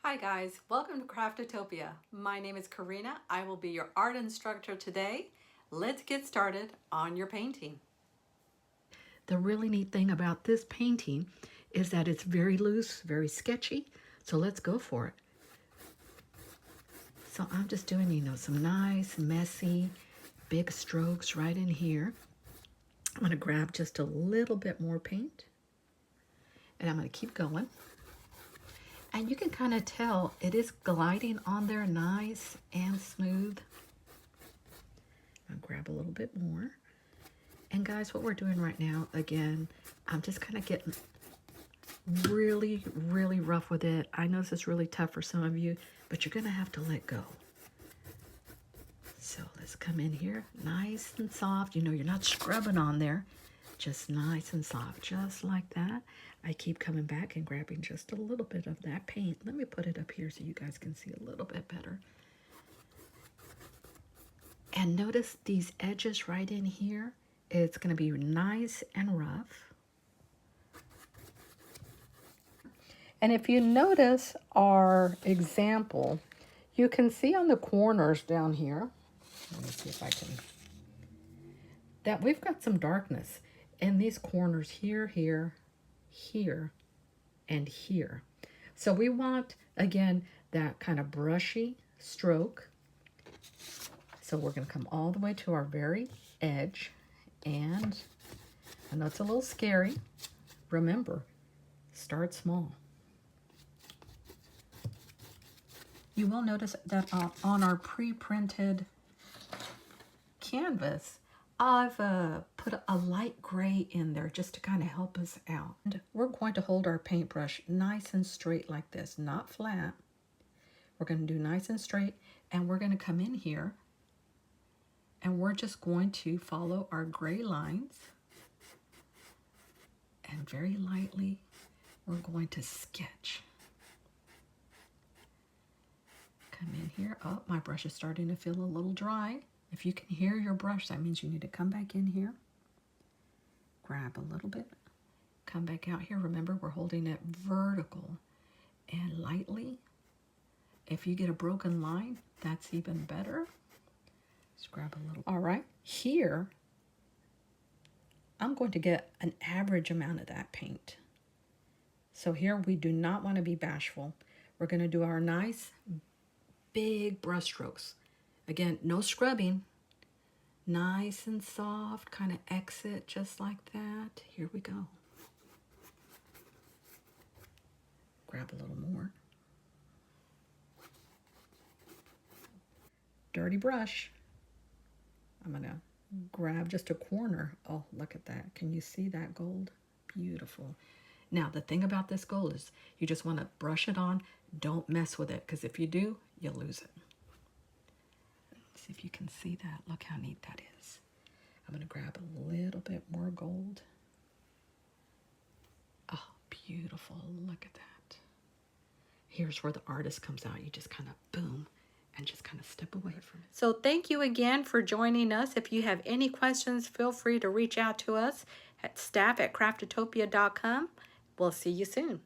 Hi guys, welcome to Craftotopia. My name is Karina. I will be your art instructor today. Let's get started on your painting. The really neat thing about this painting is that it's very loose, very sketchy, so let's go for it. So I'm just doing, some nice, messy, big strokes right in here. I'm going to grab just a little bit more paint, and I'm going to keep going. And you can kind of tell it is gliding on there nice and smooth. I'll grab a little bit more. And guys, what we're doing right now, again, I'm just kind of getting really, really rough with it. I know this is really tough for some of you, but you're going to have to let go. So let's come in here, nice and soft. You're not scrubbing on there, just nice and soft, just like that. I keep coming back and grabbing just a little bit of that paint. Let me put it up here so you guys can see a little bit better. And notice these edges right in here. It's going to be nice and rough. And if you notice our example, you can see on the corners down here, let me see if I can, that we've got some darkness in these corners here, here, here, and here. So we want, again, that kind of brushy stroke. So we're going to come all the way to our very edge. And I know it's a little scary. Remember, start small. You will notice that on our pre-printed canvas, I've put a light gray in there just to kind of help us out. And we're going to hold our paintbrush nice and straight like this, not flat. We're going to do nice and straight, and we're going to come in here, and we're just going to follow our gray lines. And very lightly, we're going to sketch. Come in here. Oh, my brush is starting to feel a little dry. If you can hear your brush, that means you need to come back in here. Grab a little bit. Come back out here. Remember, we're holding it vertical and lightly. If you get a broken line, that's even better. Just grab a little. All right, here, I'm going to get an average amount of that paint. So here we do not want to be bashful. We're going to do our nice big brush strokes. Again, no scrubbing. Nice and soft, kind of exit just like that. Here we go. Grab a little more. Dirty brush. I'm going to grab just a corner. Oh, look at that. Can you see that gold? Beautiful. Now, the thing about this gold is you just want to brush it on. Don't mess with it, because if you do, you'll lose it. Let's see if you can see that. Look how neat that is. I'm going to grab a little bit more gold. Oh, beautiful. Look at that. Here's where the artist comes out. You just kind of boom and just kind of step away from it. So thank you again for joining us. If you have any questions, feel free to reach out to us at staff@craftotopia.com. We'll see you soon.